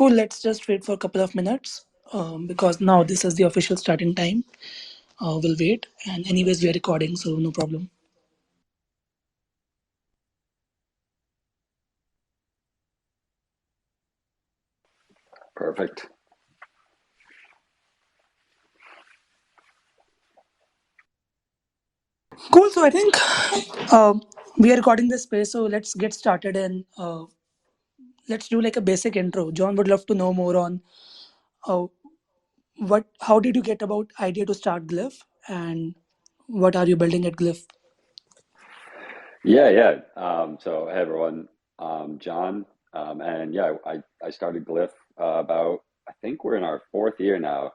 Cool, let's just wait for a couple of minutes because now this is the official starting time. We'll wait. And anyways, we are recording, so no problem. Perfect. Cool, so I think we are recording this space, so let's get started and let's do like a basic intro. John would love to know more on uh, how did you get about idea to start Glyph and what are you building at Glyph? Yeah. So, hey everyone, John, and yeah, I started Glyph about, I think we're in our fourth year now.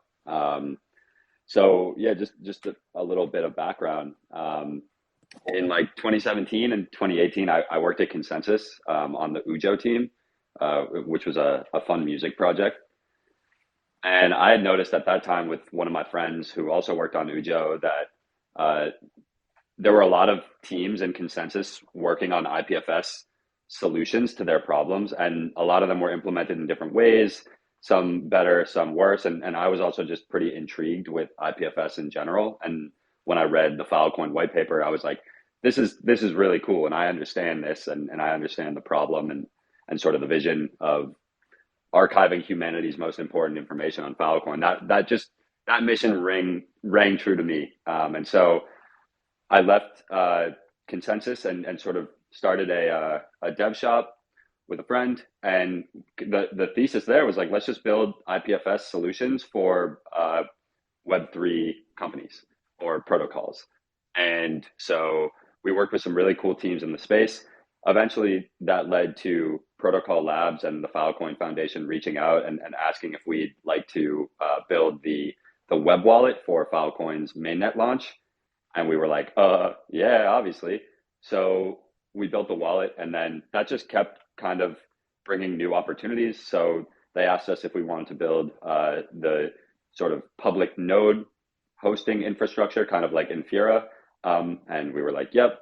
So yeah, just a little bit of background. In like 2017 and 2018, I worked at Consensus on the Ujo team, which was a fun music project. And I had noticed at that time with one of my friends who also worked on Ujo that uh, there were a lot of teams and Consensus working on IPFS solutions to their problems, and a lot of them were implemented in different ways, some better, some worse. And I was also just pretty intrigued with IPFS in general. And when I read the Filecoin white paper, I was like, this is really cool, and I understand this, and I understand the problem and sort of the vision of archiving humanity's most important information on Filecoin. That mission rang true to me, and so I left Consensus and sort of started a dev shop with a friend. And the thesis there was like, let's just build IPFS solutions for Web3 companies or protocols. And so we worked with some really cool teams in the space. Eventually, that led to Protocol Labs and the Filecoin Foundation reaching out and asking if we'd like to build the web wallet for Filecoin's mainnet launch. And we were like, yeah, obviously. So we built the wallet, and then that just kept kind of bringing new opportunities. So they asked us if we wanted to build the sort of public node hosting infrastructure, kind of like Infura. And we were like, yep.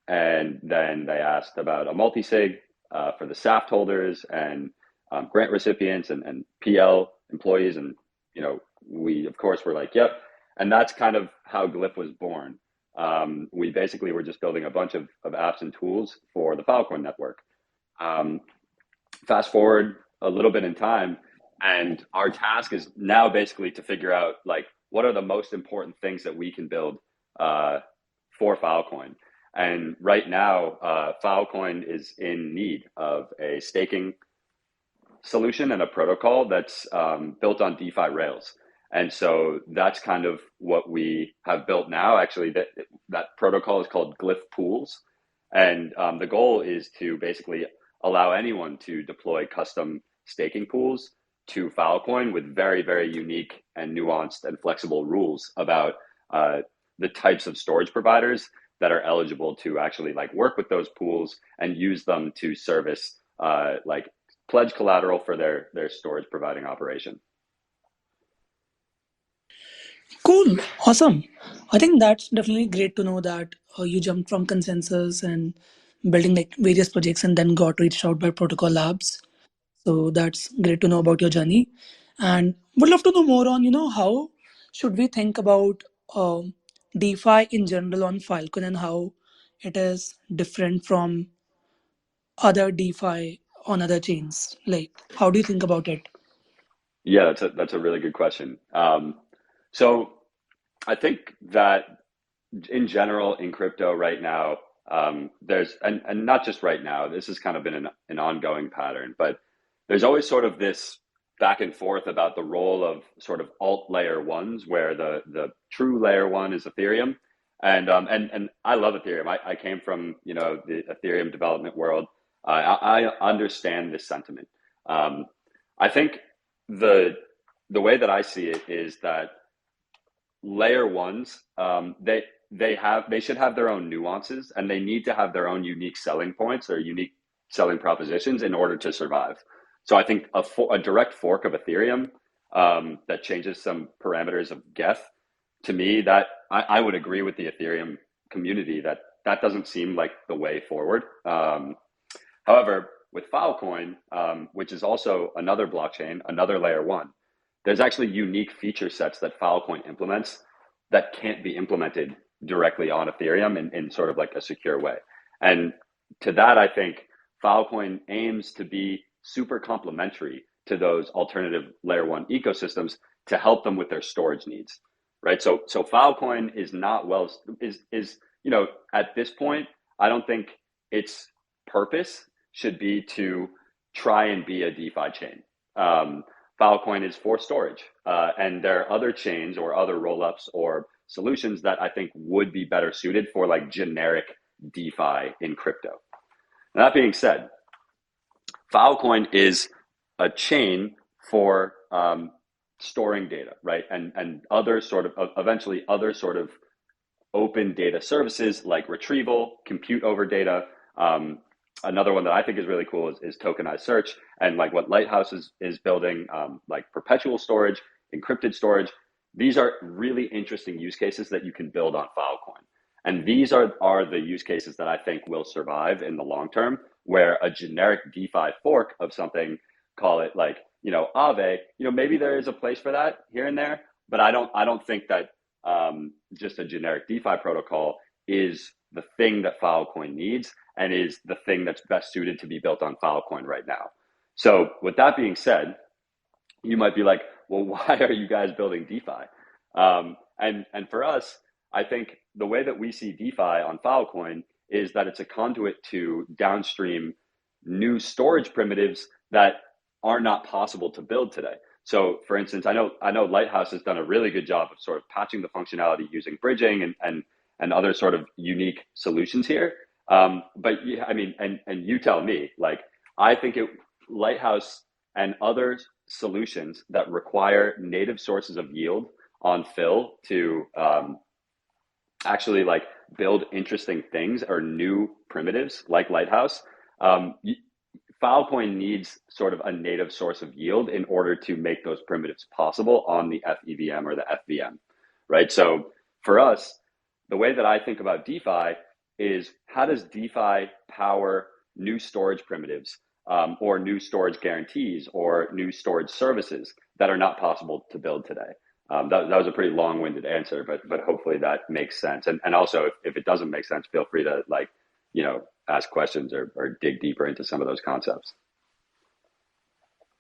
And then they asked about a multi-sig for the SAFT holders and grant recipients and PL employees. And, we, of course, were like, yep. And that's kind of how Glif was born. We basically were just building a bunch of apps and tools for the Filecoin network. Um, Fast forward a little bit in time, and our task is now basically to figure out like what are the most important things that we can build for Filecoin. And right now, Filecoin is in need of a staking solution and a protocol that's built on DeFi rails. And so that's kind of what we have built now. Actually, that protocol is called Glyph Pools. And the goal is to basically allow anyone to deploy custom staking pools to Filecoin with very, very unique and nuanced and flexible rules about the types of storage providers that are eligible to actually like work with those pools and use them to service like pledge collateral for their storage providing operation. Cool, awesome. I think that's definitely great to know that you jumped from Consensus and building like various projects and then got reached out by Protocol Labs. So that's great to know about your journey, and would love to know more on how should we think about DeFi in general on Filecoin and how it is different from other DeFi on other chains. Like, how do you think about it? Yeah, that's a really good question. So I think that in general in crypto right now, there's and not just right now. This has kind of been an ongoing pattern, but there's always sort of this back and forth about the role of sort of alt layer ones, where the true layer one is Ethereum, and I love Ethereum. I came from the Ethereum development world. I understand this sentiment. I think the the way that I see it is that layer ones, they should have their own nuances, and they need to have their own unique selling points or unique selling propositions in order to survive. So I think a direct fork of Ethereum that changes some parameters of Geth, to me, that I would agree with the Ethereum community that that doesn't seem like the way forward. However, with Filecoin, which is also another blockchain, another layer one, there's actually unique feature sets that Filecoin implements that can't be implemented directly on Ethereum in sort of like a secure way. And to that, I think Filecoin aims to be super complementary to those alternative layer one ecosystems to help them with their storage needs, right? So Filecoin is not well is at this point, I don't think its purpose should be to try and be a DeFi chain. Filecoin is for storage, and there are other chains or other rollups or solutions that I think would be better suited for like generic DeFi in crypto. That being said, Filecoin is a chain for storing data, right? And other sort of eventually other sort of open data services like retrieval, compute over data. Another one that I think is really cool is tokenized search, and like what Lighthouse is building, like perpetual storage, encrypted storage. These are really interesting use cases that you can build on Filecoin. And these are the use cases that I think will survive in the long term, where a generic DeFi fork of something, call it like, Aave, maybe there is a place for that here and there, but I don't think that just a generic DeFi protocol is the thing that Filecoin needs and is the thing that's best suited to be built on Filecoin right now. So with that being said, you might be like, well, why are you guys building DeFi? And for us, I think the way that we see DeFi on Filecoin is that it's a conduit to downstream new storage primitives that are not possible to build today. So for instance, I know Lighthouse has done a really good job of sort of patching the functionality using bridging and other sort of unique solutions here. But yeah, I mean, and you tell me, like, I think Lighthouse and other solutions that require native sources of yield on fill to actually like build interesting things or new primitives like Lighthouse. Filecoin needs sort of a native source of yield in order to make those primitives possible on the FEVM or the FVM, right? So for us, the way that I think about DeFi is how does DeFi power new storage primitives or new storage guarantees or new storage services that are not possible to build today? That was a pretty long-winded answer, but hopefully that makes sense. And also, if it doesn't make sense, feel free to ask questions or dig deeper into some of those concepts.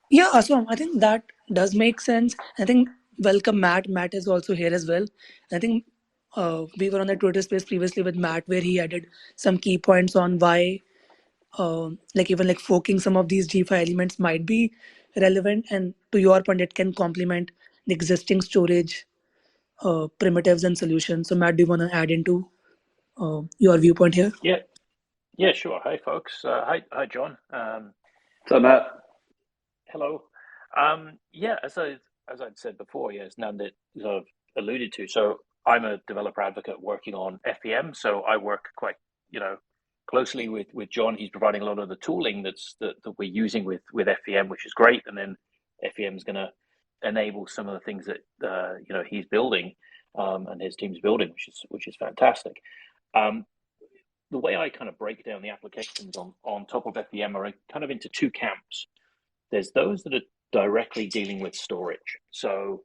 Yeah, Aswam, I think that does make sense. I think welcome Matt. Matt is also here as well. I think we were on the Twitter space previously with Matt where he added some key points on why like even like forking some of these DeFi elements might be relevant, and to your point, it can complement the existing storage primitives and solutions. So Matt, do you want to add into your viewpoint here? Yeah, sure. Hi, folks. Hi, John. So Matt, Hello. Yeah, as I'd said before, yeah, as Nandit sort of alluded to. So I'm a developer advocate working on FEM. So I work quite, closely with John. He's providing a lot of the tooling that we're using with FEM, which is great. And then FEM is going to enable some of the things that he's building and his team's building, which is fantastic. The way I kind of break down the applications on top of FEM are kind of into two camps. There's those that are directly dealing with storage. So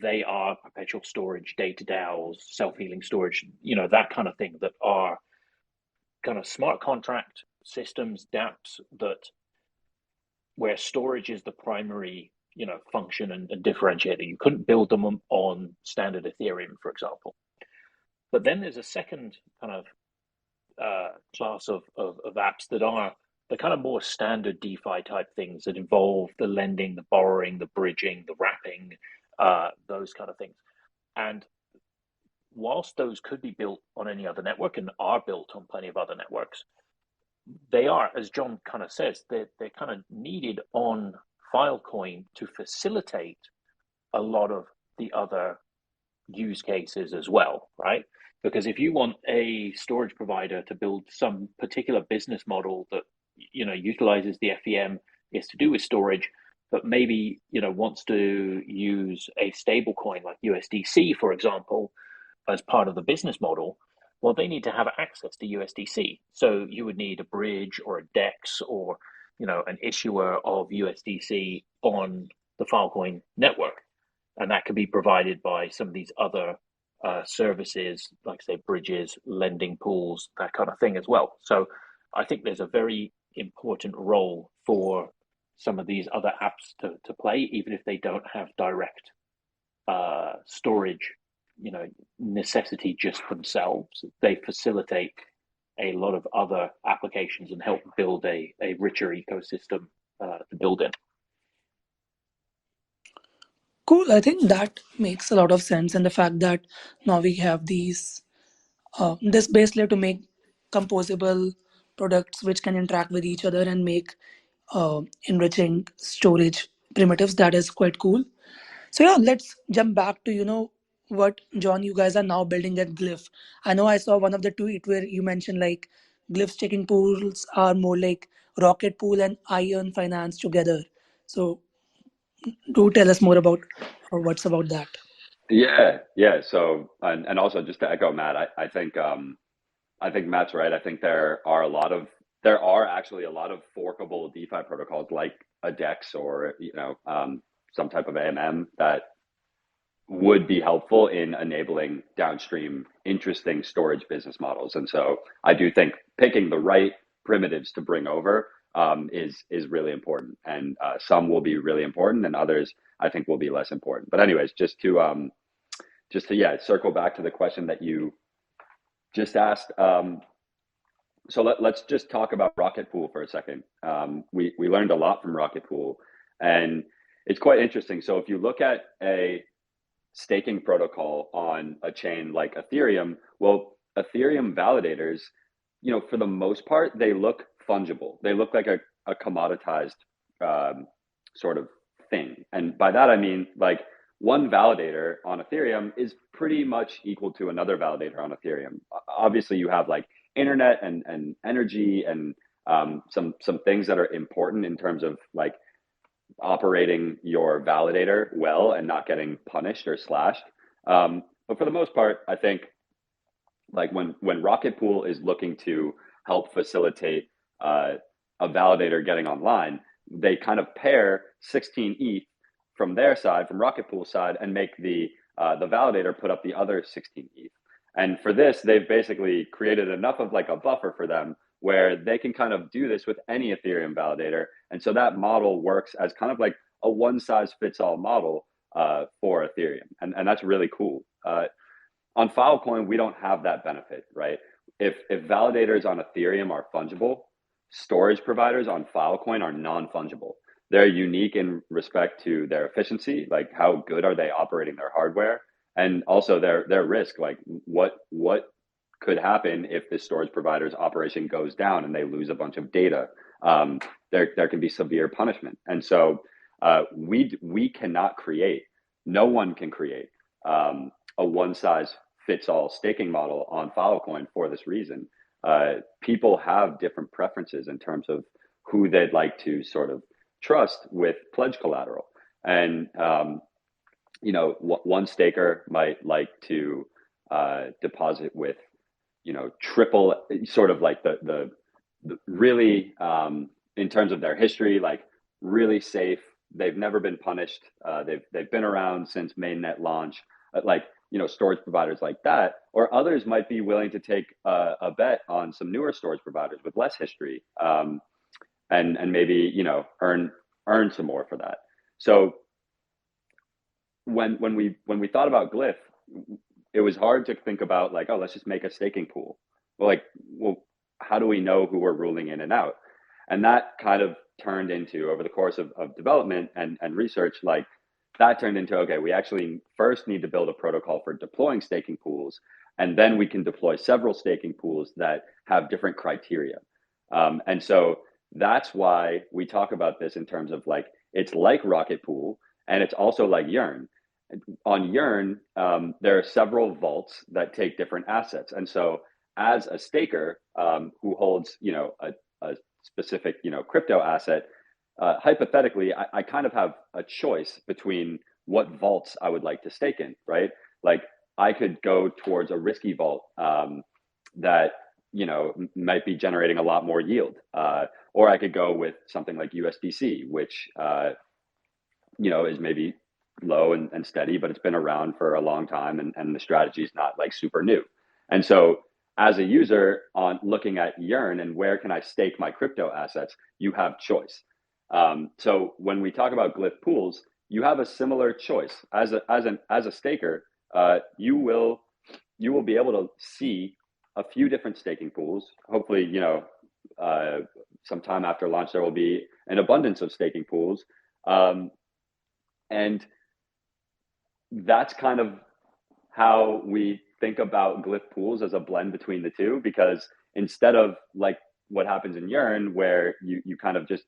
they are perpetual storage, data DAOs, self-healing storage, that kind of thing, that are kind of smart contract systems, dApps, where storage is the primary, function and differentiator. You couldn't build them on standard Ethereum, for example. But then there's a second kind of class of apps that are the kind of more standard DeFi type things that involve the lending, the borrowing, the bridging, the wrapping, those kind of things. And whilst those could be built on any other network and are built on plenty of other networks, they are, as John kind of says, they're kind of needed on Filecoin to facilitate a lot of the other use cases as well, right? Because if you want a storage provider to build some particular business model that utilizes the FEM, is to do with storage, but maybe wants to use a stable coin like USDC, for example, as part of the business model, well, they need to have access to USDC. So you would need a bridge or a DEX or an issuer of USDC on the Filecoin network, and that can be provided by some of these other services, like say bridges, lending pools, that kind of thing as well. So I think there's a very important role for some of these other apps to play, even if they don't have direct storage, necessity just themselves. They facilitate a lot of other applications and help build a richer ecosystem to build in. Cool. I think that makes a lot of sense, and the fact that now we have this base layer to make composable products which can interact with each other and make enriching storage primitives. That is quite cool. So yeah, let's jump back to what John you guys are now building at Glyph. I know I saw one of the tweet where you mentioned like Glyph staking pools are more like Rocket Pool and Iron Finance together. So do tell us more about what's about that. Yeah. So, and also just to echo Matt, I think Matt's right. I think there are actually a lot of forkable DeFi protocols like a DEX or some type of AMM that would be helpful in enabling downstream interesting storage business models. And so I do think picking the right primitives to bring over is really important. And some will be really important, and others I think will be less important. But anyways, just to circle back to the question that you just asked. So let's just talk about Rocket Pool for a second. We learned a lot from Rocket Pool, and it's quite interesting. So if you look at a staking protocol on a chain like Ethereum, well, Ethereum validators, for the most part, they look fungible. They look like a commoditized sort of thing. And by that, I mean, like, one validator on Ethereum is pretty much equal to another validator on Ethereum. Obviously, you have like internet and energy and some things that are important in terms of like operating your validator well and not getting punished or slashed. But for the most part, I think like when Rocket Pool is looking to help facilitate a validator getting online, they kind of pair 16 ETH from their side, from Rocket Pool's side, and make the validator put up the other 16 ETH. And for this, they've basically created enough of like a buffer for them where they can kind of do this with any Ethereum validator. And so that model works as kind of like a one size fits all model for Ethereum. And that's really cool. On Filecoin, we don't have that benefit, right? If validators on Ethereum are fungible, storage providers on Filecoin are non-fungible. They're unique in respect to their efficiency, like how good are they operating their hardware, and also their risk, like what could happen if the storage provider's operation goes down and they lose a bunch of data. There can be severe punishment. And so we cannot create, no one can create a one size fits all staking model on Filecoin for this reason. People have different preferences in terms of who they'd like to sort of trust with pledge collateral. And, one staker might like to deposit with, triple sort of like the really, in terms of their history, like really safe. They've never been punished. They've been around since mainnet launch, storage providers like that, or others might be willing to take a bet on some newer storage providers with less history, and maybe earn some more for that. So when we thought about Glyph, it was hard to think about like, oh, let's just make a staking pool. Well, how do we know who we're ruling in and out? And that kind of turned into, over the course of development and research, like that turned into, okay, we actually first need to build a protocol for deploying staking pools, and then we can deploy several staking pools that have different criteria. And so that's why we talk about this in terms of like, it's like Rocket Pool, and it's also like Yearn. On Yearn, there are several vaults that take different assets. And so as a staker who holds, a specific, crypto asset, hypothetically, I kind of have a choice between what vaults I would like to stake in, right? Like I could go towards a risky vault that, might be generating a lot more yield. Or I could go with something like USDC, which, is maybe low and steady, but it's been around for a long time, and the strategy is not like super new. And so as a user on looking at Yearn and where can I stake my crypto assets, you have choice. So when we talk about Glyph pools, you have a similar choice as a staker. You will be able to see a few different staking pools. Hopefully, sometime after launch there will be an abundance of staking pools, and that's kind of how we think about Glyph pools, as a blend between the two, because instead of like what happens in Yearn, where you kind of just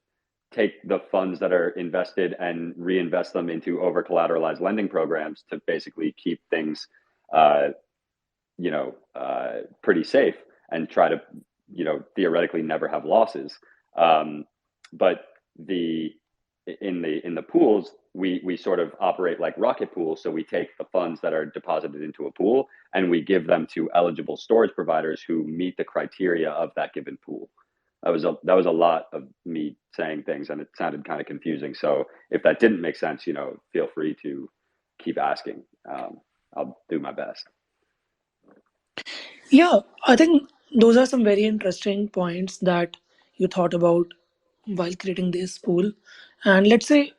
take the funds that are invested and reinvest them into over collateralized lending programs to basically keep things, pretty safe and try to, theoretically never have losses. But in the pools, we sort of operate like rocket pools. So we take the funds that are deposited into a pool and we give them to eligible storage providers who meet the criteria of that given pool. That was a lot of me saying things, and it sounded kind of confusing. So if that didn't make sense, feel free to keep asking. I'll do my best. Yeah, I think those are some very interesting points that you thought about while creating this pool. And let's say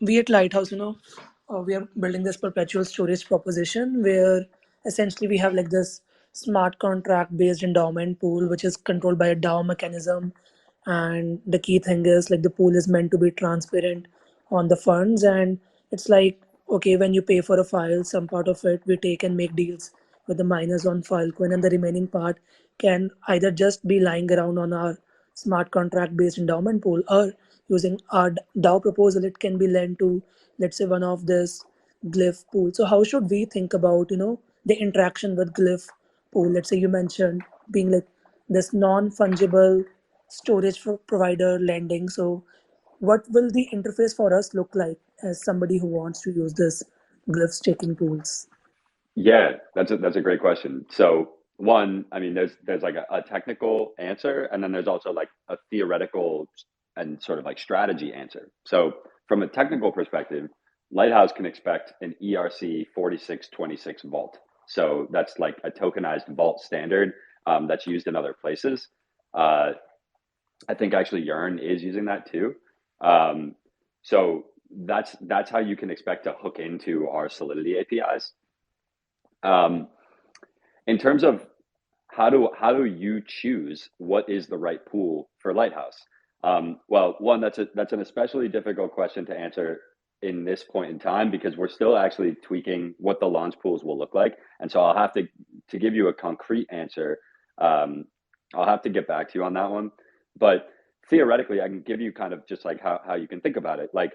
we at Lighthouse, we are building this perpetual storage proposition where essentially we have like this smart contract based endowment pool, which is controlled by a DAO mechanism. And the key thing is like the pool is meant to be transparent on the funds. And it's like, okay, when you pay for a file, some part of it we take and make deals with the miners on Filecoin, and the remaining part can either just be lying around on our smart contract based endowment pool, or using our DAO proposal, it can be lent to, let's say, one of this Glyph pool. So how should we think about, the interaction with Glyph pool? Let's say you mentioned being like this non-fungible storage provider lending. So what will the interface for us look like as somebody who wants to use this Glyph staking pools? Yeah, that's a great question. So one, I mean, there's like a technical answer, and then there's also like a theoretical and sort of like strategy answer. So from a technical perspective, Lighthouse can expect an ERC 4626 vault. So that's like a tokenized vault standard that's used in other places. I think actually Yearn is using that too. So that's how you can expect to hook into our Solidity APIs. In terms of how do you choose what is the right pool for Lighthouse? Well, one, that's an especially difficult question to answer in this point in time, because we're still actually tweaking what the launch pools will look like, and so I'll have to give you a concrete answer. I'll have to get back to you on that one, but theoretically, I can give you kind of just like how you can think about it. Like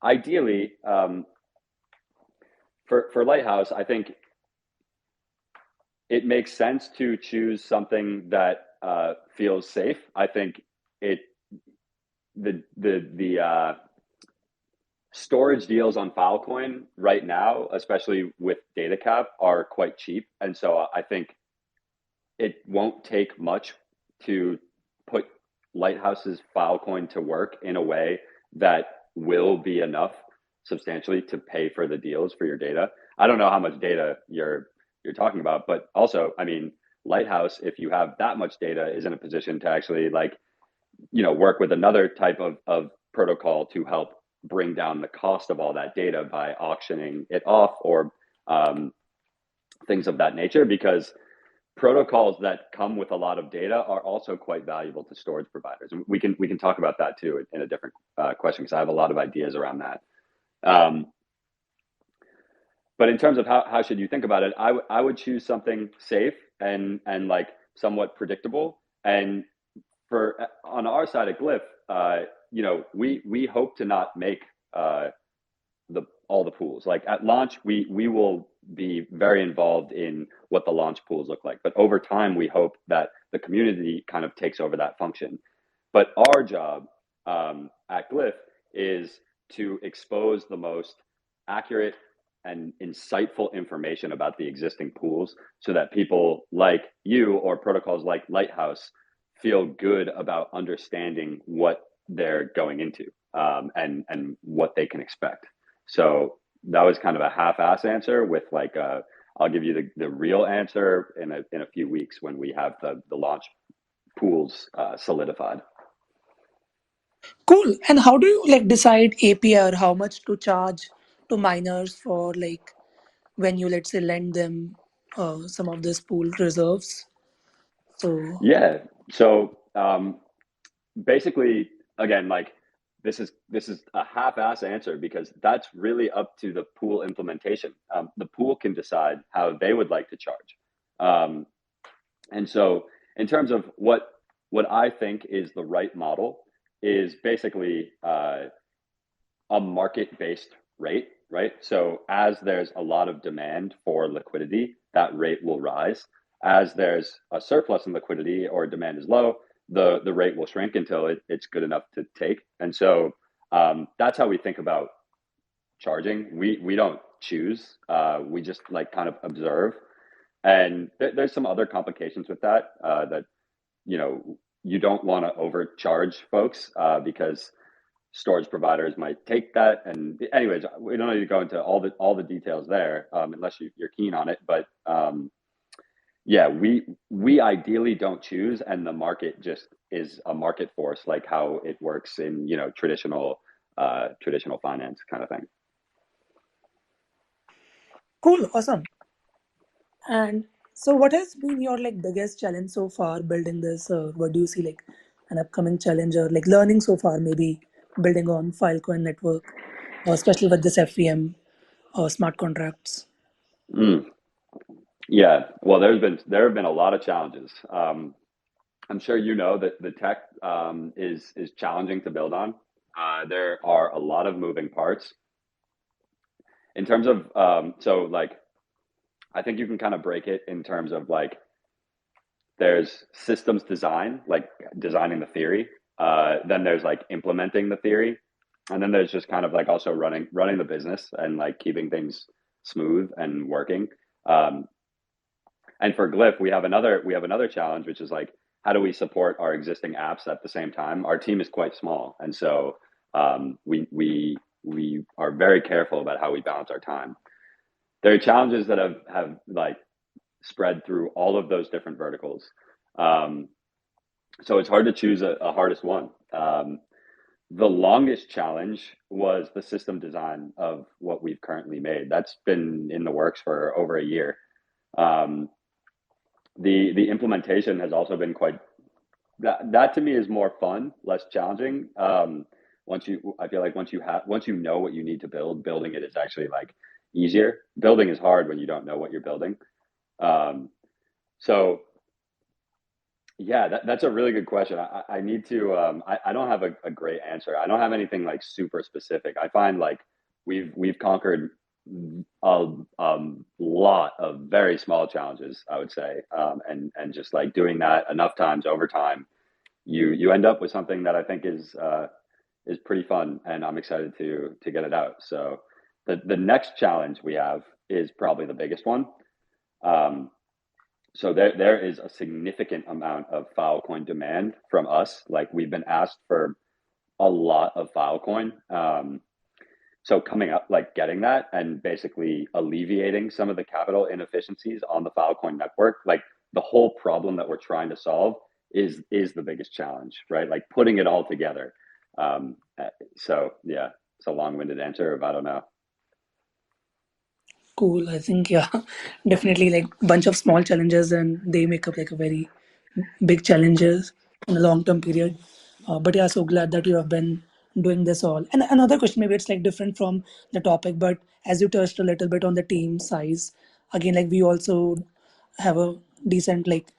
ideally, for Lighthouse, I think it makes sense to choose something that feels safe. I think the storage deals on Filecoin right now, especially with data cap, are quite cheap, and so I think it won't take much to put Lighthouse's Filecoin to work in a way that will be enough substantially to pay for the deals for your data. I don't know how much data you're talking about, but also, I mean, Lighthouse, if you have that much data, is in a position to actually work with another type of protocol to help bring down the cost of all that data by auctioning it off, or things of that nature, because protocols that come with a lot of data are also quite valuable to storage providers. And we can talk about that too in a different question, because I have a lot of ideas around that. But in terms of how should you think about it, I would choose something safe and like somewhat predictable. And on our side of Glyph, we hope to not make all the pools. Like at launch, we will be very involved in what the launch pools look like. But over time, we hope that the community kind of takes over that function. But our job at Glyph is to expose the most accurate and insightful information about the existing pools so that people like you or protocols like Lighthouse feel good about understanding what they're going into, and what they can expect. So that was kind of a half-ass answer with like I'll give you the real answer in a few weeks when we have the launch pools solidified. Cool. And how do you like decide API or how much to charge to miners for like when you let's say lend them some of this pool reserves? So Yeah. So basically, again, like this is a half-ass answer because that's really up to the pool implementation. The pool can decide how they would like to charge. Um, and so, in terms of what I think is the right model is basically a market-based rate, right? So as there's a lot of demand for liquidity, that rate will rise. As there's a surplus in liquidity or demand is low, the rate will shrink until it's good enough to take. And so that's how we think about charging. We don't choose. We just like kind of observe. And there's some other complications with that that you know you don't want to overcharge folks because storage providers might take that. And anyways, we don't need to go into all the details there unless you're keen on it. But yeah, we ideally don't choose, and the market just is a market force, like how it works in traditional finance kind of thing. cool, awesome. And so what has been your like biggest challenge so far building this? What do you see like an upcoming challenge or like learning so far maybe building on Filecoin network, especially with this FEM or smart contracts? Mm, yeah, well, there have been a lot of challenges. I'm sure you know that the tech is challenging to build on. There are a lot of moving parts in terms of so like I think you can kind of break it in terms of like there's systems design, like designing the theory. Then there's like implementing the theory, and then there's just kind of like also running the business and like keeping things smooth and working. Um, and for Glyph, we have another challenge, which is like how do we support our existing apps at the same time? Our team is quite small, and so we are very careful about how we balance our time. There are challenges that have like spread through all of those different verticals. Um, so it's hard to choose a hardest one. The longest challenge was the system design of what we've currently made. That's been in the works for over a year. Um, the implementation has also been quite that to me is more fun, less challenging. I feel like once you know what you need to build, building it is actually like easier. Building is hard when you don't know what you're building. Um, so yeah, that's a really good question. I need to. I don't have a great answer. I don't have anything like super specific. I find like we've conquered a, lot of very small challenges, I would say, and just like doing that enough times over time, you end up with something that I think is pretty fun, and I'm excited to get it out. So the next challenge we have is probably the biggest one. Um, so there is a significant amount of Filecoin demand from us. Like we've been asked for a lot of Filecoin. So coming up, like getting that and basically alleviating some of the capital inefficiencies on the Filecoin network, like the whole problem that we're trying to solve is the biggest challenge, right? Like putting it all together. So yeah, it's a long-winded answer, but I don't know. Cool. I think yeah, definitely like bunch of small challenges and they make up like a very big challenges in a long term period. But yeah, so glad that you have been doing this all. And another question, maybe it's like different from the topic, but as you touched a little bit on the team size, again, like we also have a decent like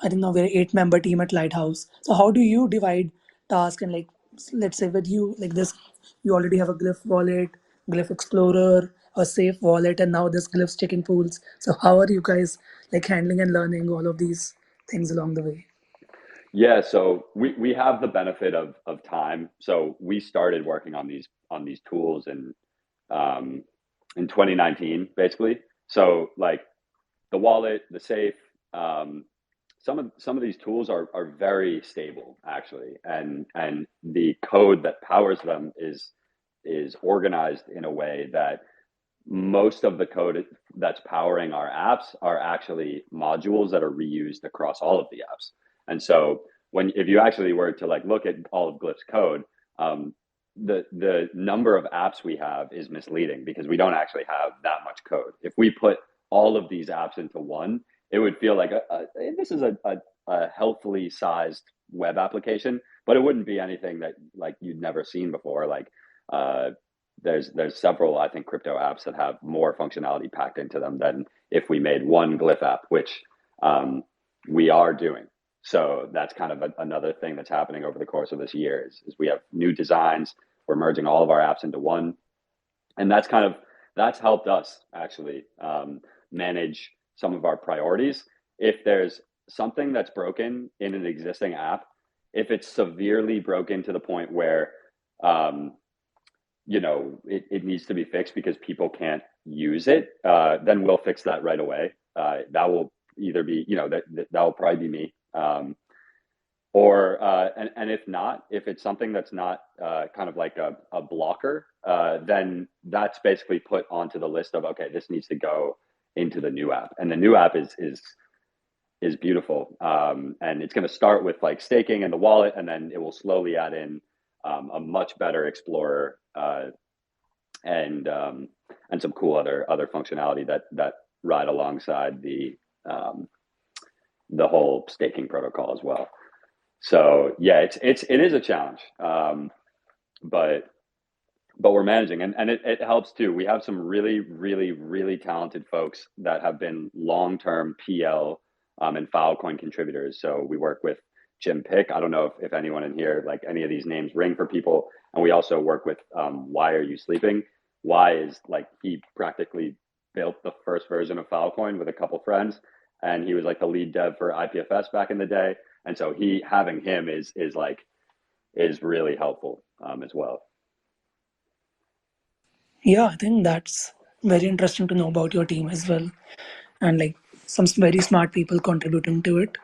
I think now we're 8 member team at Lighthouse. So how do you divide task and like let's say with you like this you already have a Glyph wallet, Glyph Explorer, a safe wallet, and now this Glyph checking pools. So how are you guys like handling and learning all of these things along the way? Yeah, so we have the benefit of time. So we started working on these tools in um, in 2019, basically. So like the wallet, the safe, some of these tools are very stable actually, and the code that powers them is organized in a way that most of the code that's powering our apps are actually modules that are reused across all of the apps. And so if you actually were to like look at all of Glif's code, the number of apps we have is misleading because we don't actually have that much code. If we put all of these apps into one, it would feel like this is a healthily sized web application, but it wouldn't be anything that like you'd never seen before. Like there's several, I think, crypto apps that have more functionality packed into them than if we made one Glif app, which we are doing. So that's kind of another thing that's happening over the course of this year is we have new designs. We're merging all of our apps into one, and that's helped us actually manage some of our priorities. If there's something that's broken in an existing app, if it's severely broken to the point where it needs to be fixed because people can't use it, then we'll fix that right away. That will either be, that will probably be me. And if not, if it's something that's not kind of like a blocker, then that's basically put onto the list of, okay, this needs to go into the new app. And the new app is beautiful. And it's going to start with like staking in the wallet, and then it will slowly add in a much better explorer and some cool other functionality that ride alongside the whole staking protocol as well. So yeah, it is a challenge, but we're managing, and it helps too. We have some really, really, really talented folks that have been long-term PL and Filecoin contributors. So we work with Jim Pick. I don't know if anyone in here, like any of these names ring for people. And we also work with Why Are You Sleeping? Why is like, he practically built the first version of Filecoin with a couple friends, and he was like the lead dev for IPFS back in the day. And so having him is really helpful as well. Yeah, I think that's very interesting to know about your team as well, and like some very smart people contributing to it.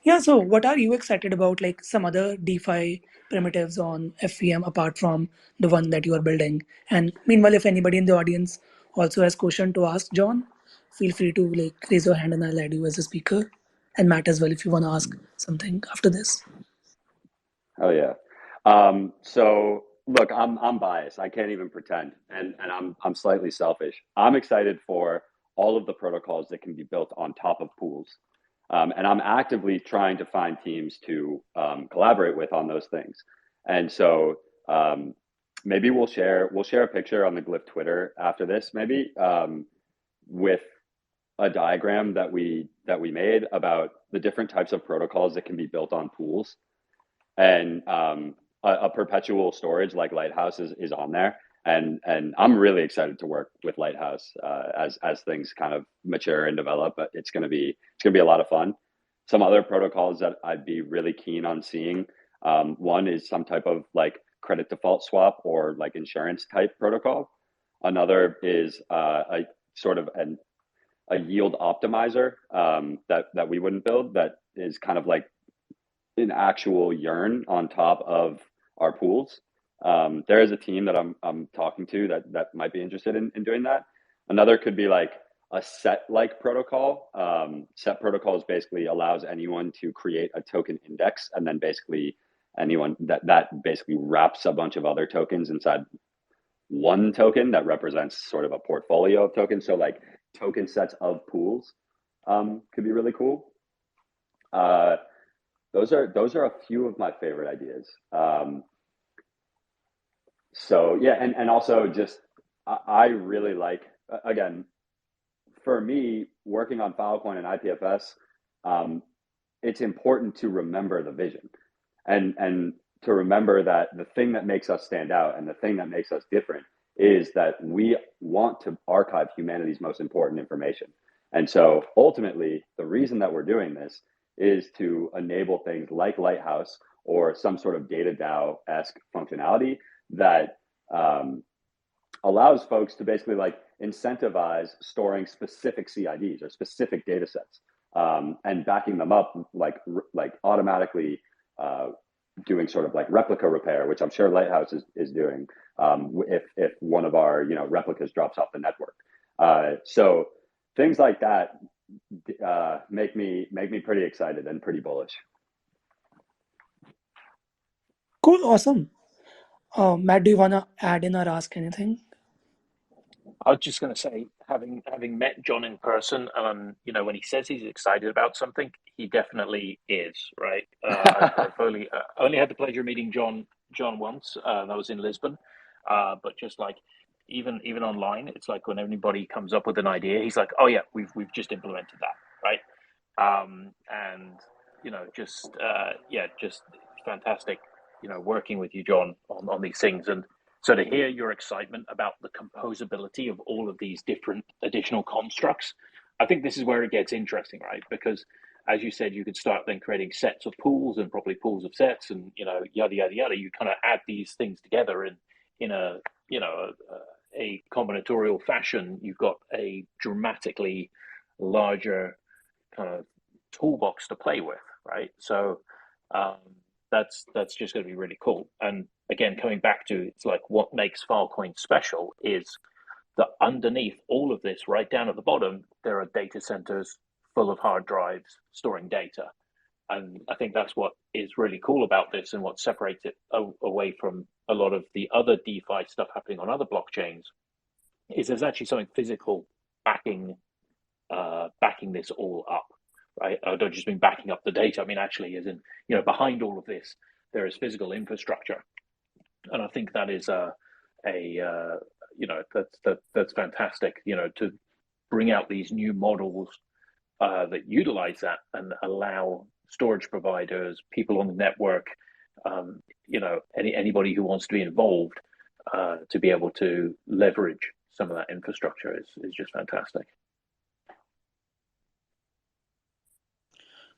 Yeah, so what are you excited about, like some other DeFi primitives on FEM apart from the one that you are building? And meanwhile, if anybody in the audience also has question to ask John, feel free to like raise your hand and I'll add you as a speaker. And Matt as well if you want to ask something after this. Oh yeah. So look, I'm biased. I can't even pretend, and I'm slightly selfish. I'm excited for all of the protocols that can be built on top of pools, and I'm actively trying to find teams to collaborate with on those things. And so maybe we'll share a picture on the Glif Twitter after this, maybe with a diagram that we made about the different types of protocols that can be built on pools, and a perpetual storage like Lighthouse is on there, and I'm really excited to work with Lighthouse as things kind of mature and develop. But it's gonna be a lot of fun. Some other protocols that I'd be really keen on seeing, one is some type of like credit default swap or like insurance type protocol. Another is a sort of a yield optimizer that we wouldn't build, that is kind of like an actual yearn on top of our pools. There is a team that I'm talking to that might be interested in doing that. Another could be like a set-like protocol. Set protocols basically allows anyone to create a token index, and then basically anyone that basically wraps a bunch of other tokens inside one token that represents sort of a portfolio of tokens. So like token sets of pools could be really cool. Those are a few of my favorite ideas. So yeah, and also just I really like, again, for me, working on Filecoin and IPFS, it's important to remember the vision, and to remember that the thing that makes us stand out and the thing that makes us different is that we want to archive humanity's most important information. And so ultimately, the reason that we're doing this is to enable things like Lighthouse or some sort of data DAO-esque functionality that allows folks to basically like incentivize storing specific CIDs or specific data sets, and backing them up like automatically doing sort of like replica repair, which I'm sure Lighthouse is doing, if one of our replicas drops off the network. So things like that make me pretty excited and pretty bullish. Cool, awesome. Matt, do you wanna add in or ask anything? I was just going to say, having met John in person, when he says he's excited about something, he definitely is, right? I've only had the pleasure of meeting John once. That was in Lisbon, but just like even online, it's like when anybody comes up with an idea, he's like, "Oh yeah, we've just implemented that," right? And just fantastic, working with you, John, on these things. And so to hear your excitement about the composability of all of these different additional constructs, I think this is where it gets interesting, right? Because as you said, you could start then creating sets of pools and probably pools of sets and, yada, yada, yada. You kind of add these things together in a combinatorial fashion. You've got a dramatically larger kind of toolbox to play with, right? So that's just going to be really cool. And again, coming back to, it's like what makes Filecoin special is that underneath all of this, right down at the bottom, there are data centers full of hard drives storing data. And I think that's what is really cool about this, and what separates it away from a lot of the other DeFi stuff happening on other blockchains, is there's actually something physical backing this all up, right? I don't just mean backing up the data. I mean actually, as in, behind all of this, there is physical infrastructure, and I think that is that's fantastic. To bring out these new models that utilize that and allow storage providers, people on the network, anybody who wants to be involved, to be able to leverage some of that infrastructure is just fantastic.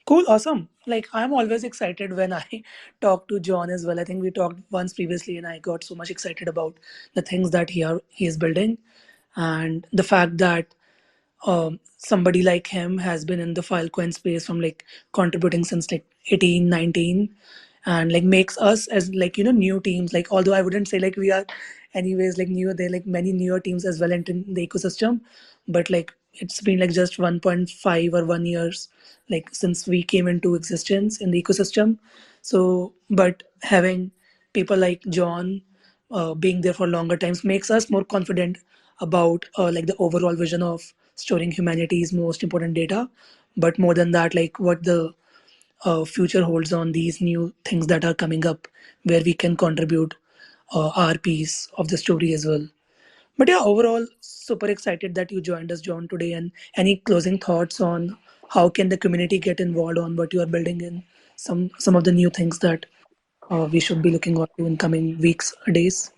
Cool, awesome. Like I'm always excited when I talk to John as well. I think we talked once previously, and I got so much excited about the things that he is building, and the fact that somebody like him has been in the Filecoin space from like contributing since like 18, 19, and like makes us as like new teams. Like although I wouldn't say like we are anyways like newer, there are like many newer teams as well entering the ecosystem, but like it's been like just 1.5 or 1 years like since we came into existence in the ecosystem. So but having people like John being there for longer times makes us more confident about like the overall vision of storing humanity's most important data, but more than that, like what the future holds on these new things that are coming up where we can contribute our piece of the story as well. But yeah, overall, super excited that you joined us, John, today. And any closing thoughts on how can the community get involved on what you are building in some of the new things that we should be looking on to in coming weeks or days?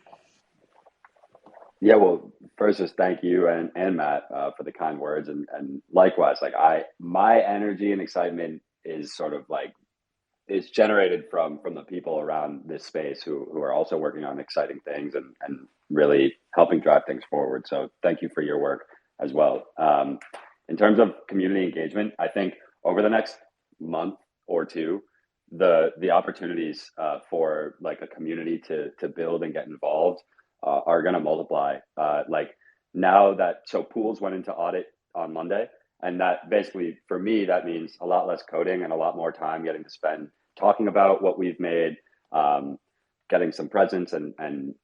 Yeah, well, first just thank you and Matt for the kind words, and likewise, like my energy and excitement is sort of like is generated from the people around this space who are also working on exciting things and really helping drive things forward. So thank you for your work as well. In terms of community engagement, I think over the next month or two, the opportunities for like a community to build and get involved are going to multiply. Like now that pools went into audit on Monday, and that basically for me that means a lot less coding and a lot more time getting to spend talking about what we've made, getting some presence and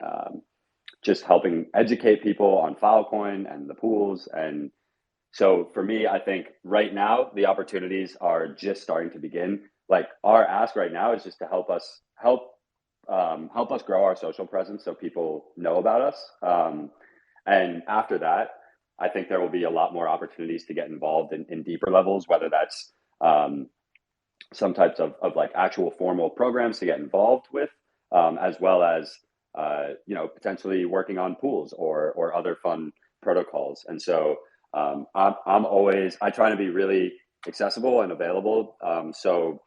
just helping educate people on Filecoin and the pools. And so for me, I think right now the opportunities are just starting to begin. Like our ask right now is just to help us grow our social presence so people know about us. And after that, I think there will be a lot more opportunities to get involved in deeper levels, whether that's some types of like actual formal programs to get involved with, as well as potentially working on pools or other fun protocols. And so I try to be really accessible and available. So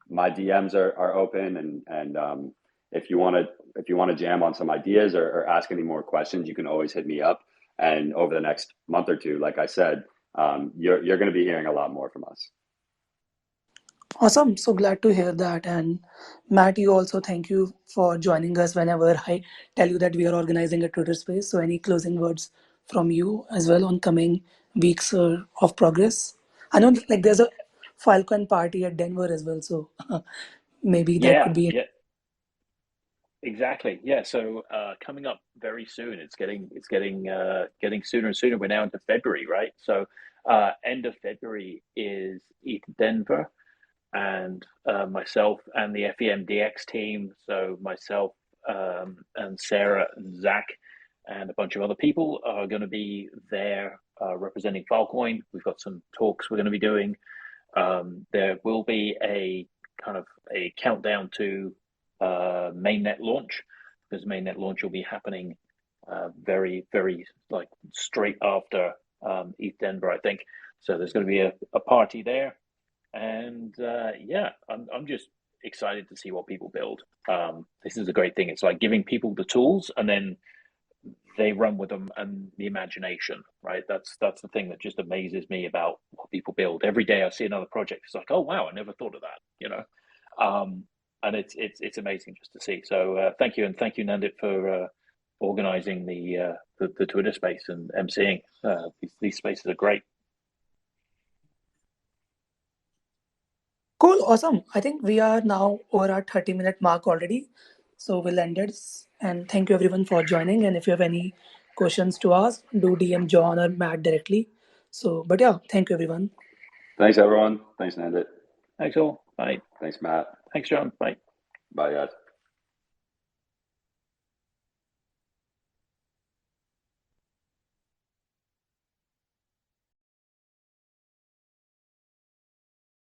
my DMs are open, and if you want to jam on some ideas or ask any more questions, you can always hit me up. And over the next month or two, like I said, you're going to be hearing a lot more from us. Awesome. So glad to hear that. And Matt, you also thank you for joining us whenever I tell you that we are organizing a Twitter space. So any closing words from you as well on coming weeks of progress? I know like there's a Filecoin party at Denver as well. So maybe that Yeah, could be. yeah, exactly. Yeah, so coming up very soon. Getting sooner and sooner. We're now into February, right? So end of February is ETH Denver, and myself and the FEMDX team. So myself and Sarah and Zach and a bunch of other people are going to be there representing Filecoin. We've got some talks we're going to be doing. There will be a kind of a countdown to mainnet launch, because mainnet launch will be happening very, very like straight after ETH Denver, I think. So there's going to be a party there, and yeah, I'm just excited to see what people build. This is a great thing. It's like giving people the tools, and then they run with them and the imagination, right? That's the thing that just amazes me about what people build. Every day I see another project. It's like, oh wow, I never thought of that, and it's amazing just to see. So thank you, and thank you, Nandit, for organizing the Twitter space and emceeing. These spaces are great. Cool, awesome. I think we are now over our 30-minute mark already. So we'll end it. And thank you everyone for joining. And if you have any questions to ask, do DM John or Matt directly. So, but yeah, thank you everyone. Thanks, everyone. Thanks, Nandit. Thanks all. Bye. Thanks, Matt. Thanks, John. Bye. Bye, guys.